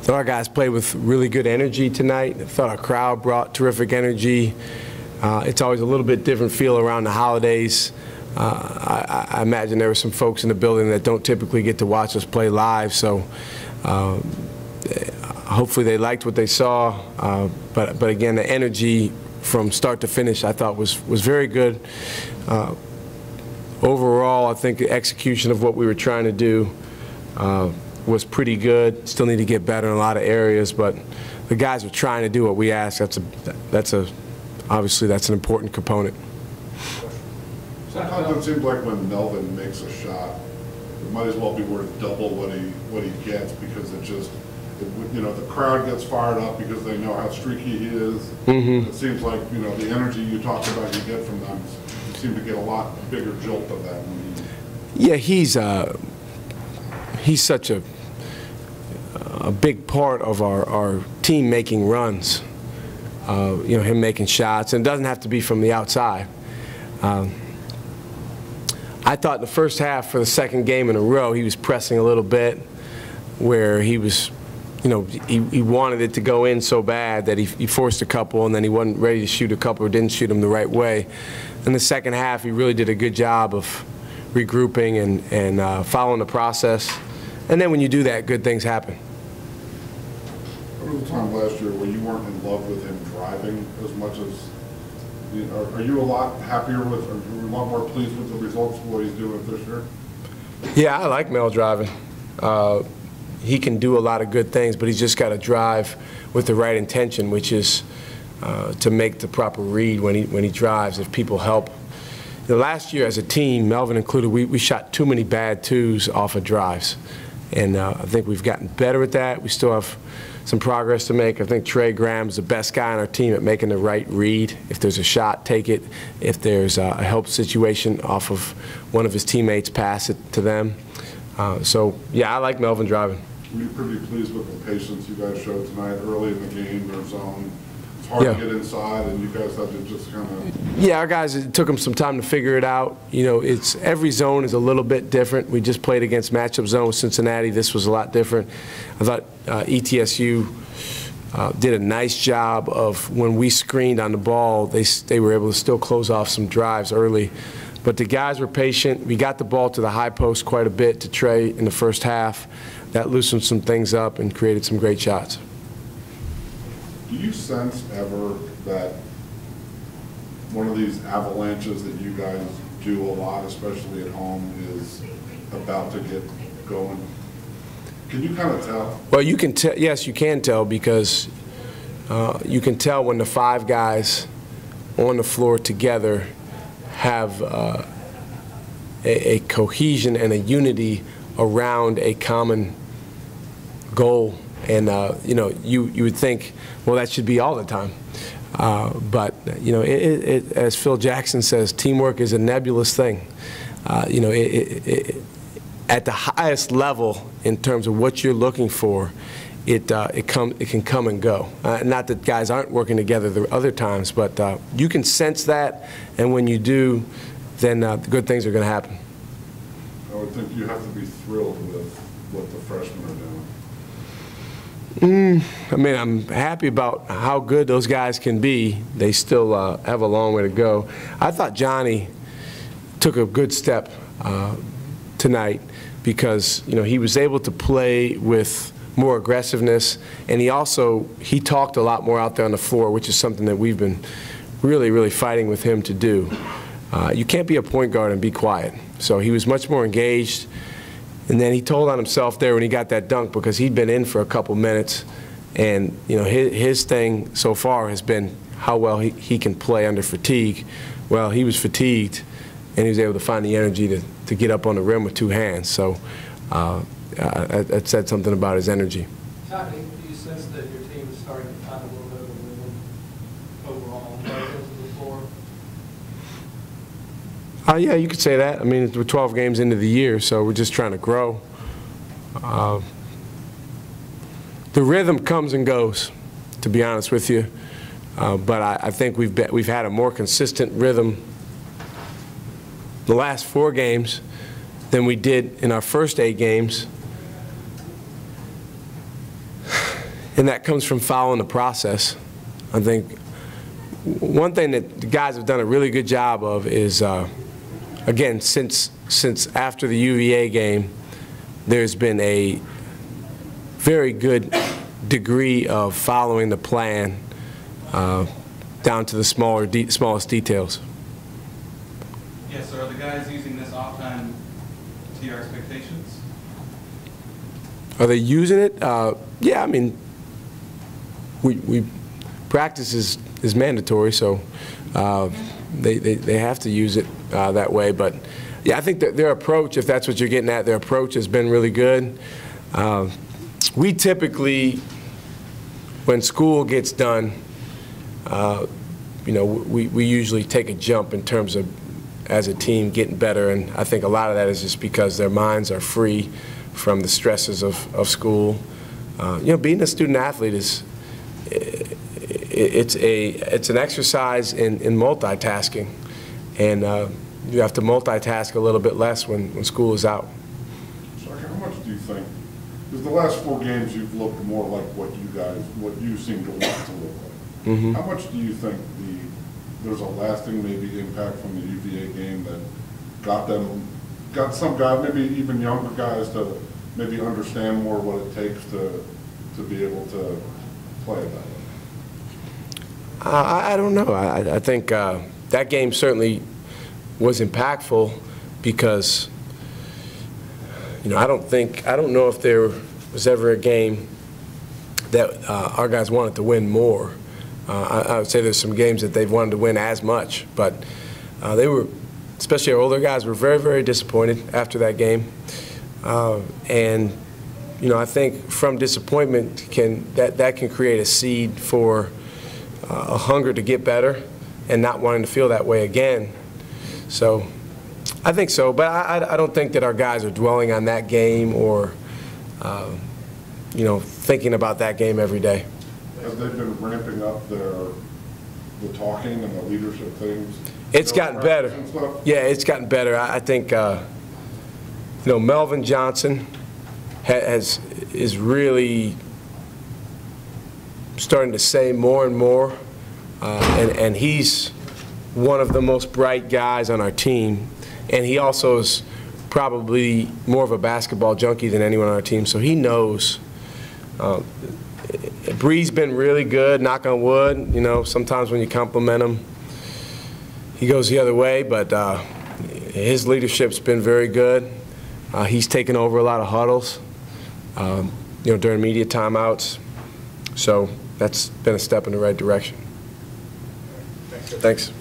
thought our guys played with really good energy tonight. I thought our crowd brought terrific energy. It's always a little bit different feel around the holidays. I imagine there were some folks in the building that don't typically get to watch us play live, so hopefully they liked what they saw. But again, the energy from start to finish I thought was very good. Overall, I think the execution of what we were trying to do was pretty good. Still need to get better in a lot of areas, but the guys are trying to do what we ask. Obviously that's an important component. Sometimes it seems like when Melvin makes a shot, it might as well be worth double what he gets, because the crowd gets fired up because they know how streaky he is. Mm-hmm. It seems like the energy you talk about you get from them, you seem to get a lot bigger jolt of that. Yeah, he's such a big part of our team making runs. Him making shots, and it doesn't have to be from the outside. I thought in the first half, for the second game in a row, he was pressing a little bit, where he was, he wanted it to go in so bad that he forced a couple, and then he wasn't ready to shoot a couple or didn't shoot them the right way. In the second half, he really did a good job of regrouping and following the process. And then when you do that, good things happen. There was a time last year where you weren't in love with him driving as much as, are you a lot happier with, are you a lot more pleased with the results of what he's doing this year? Yeah, I like Mel driving. He can do a lot of good things, but he's just got to drive with the right intention, which is to make the proper read when he drives, if people help. Last year as a team, Melvin included, we shot too many bad twos off of drives. And I think we've gotten better at that. We still have some progress to make. I think Trey Graham's the best guy on our team at making the right read. If there's a shot, take it. If there's a help situation off of one of his teammates, pass it to them. So, yeah, I like Melvin driving. Were you pretty pleased with the patience you guys showed tonight early in the game, their zone? It's hard to get inside, and you guys had to just kind of... Yeah, our guys, it took them some time to figure it out. Every zone is a little bit different. We just played against matchup zone with Cincinnati. This was a lot different. I thought ETSU did a nice job of, when we screened on the ball, they were able to still close off some drives early. But the guys were patient. We got the ball to the high post quite a bit to Trey in the first half. That loosened some things up and created some great shots. Do you sense ever that one of these avalanches that you guys do a lot, especially at home, is about to get going? Can you kind of tell? Well, you can tell. Yes, you can tell, because you can tell when the five guys on the floor together have a cohesion and a unity around a common goal. And you would think, well, that should be all the time. But as Phil Jackson says, teamwork is a nebulous thing. At the highest level, in terms of what you're looking for, it can come and go. Not that guys aren't working together the other times, but you can sense that, and when you do, then good things are going to happen. I would think you have to be thrilled with what the freshmen are doing. I mean, I'm happy about how good those guys can be. They still have a long way to go. I thought Johnny took a good step tonight, because he was able to play with more aggressiveness, and he talked a lot more out there on the floor, which is something that we've been really fighting with him to do. You can't be a point guard and be quiet. So he was much more engaged. And then he told on himself there when he got that dunk, because he'd been in for a couple minutes, and his thing so far has been how well he can play under fatigue. Well, he was fatigued, and he was able to find the energy to get up on the rim with two hands. So that said something about his energy. Shaka, do you sense that your team is starting to find a little bit of a rhythm overall relative to the floor? Yeah, you could say that. I mean, we're 12 games into the year, so we're just trying to grow. The rhythm comes and goes, to be honest with you. But I think we've had a more consistent rhythm the last 4 games than we did in our first 8 games. And that comes from following the process. I think one thing that the guys have done a really good job of is, again, since after the UVA game, there's been a very good degree of following the plan down to the smallest details. Yes, so are the guys using this off time to your expectations? Are they using it? Yeah, I mean, we practice is mandatory, so they have to use it that way. But yeah, I think that their approach, if that's what you're getting at, their approach has been really good. We typically, when school gets done, you know, we usually take a jump in terms of, as a team, getting better, and I think a lot of that is just because their minds are free from the stresses of school. You know, being a student athlete is it's an exercise in multitasking, and you have to multitask a little bit less when school is out. Shaka, how much do you think? Because the last 4 games you've looked more like what you seem to want to look like. Mm-hmm. How much do you think there's a lasting maybe impact from the UVA game that got some guys, maybe even younger guys, to maybe understand more what it takes to be able to play it that way? I don't know. I think that game certainly was impactful because, you know, I don't know if there was ever a game that our guys wanted to win more. I would say there's some games that they've wanted to win as much, but they were, especially our older guys, were very, very disappointed after that game. And, you know, I think from disappointment that can create a seed for a hunger to get better and not wanting to feel that way again. So I think so, but I don't think that our guys are dwelling on that game or, you know, thinking about that game every day. Have they been ramping up the talking and the leadership things? It's gotten better. Yeah, it's gotten better. I think, you know, Melvin Johnson is really starting to say more and more, and he's one of the most bright guys on our team, and he also is probably more of a basketball junkie than anyone on our team, so he knows. Bree's been really good, knock on wood. You know, sometimes when you compliment him, he goes the other way, but his leadership's been very good. He's taken over a lot of huddles, you know, during media timeouts. So that's been a step in the right direction. Thanks.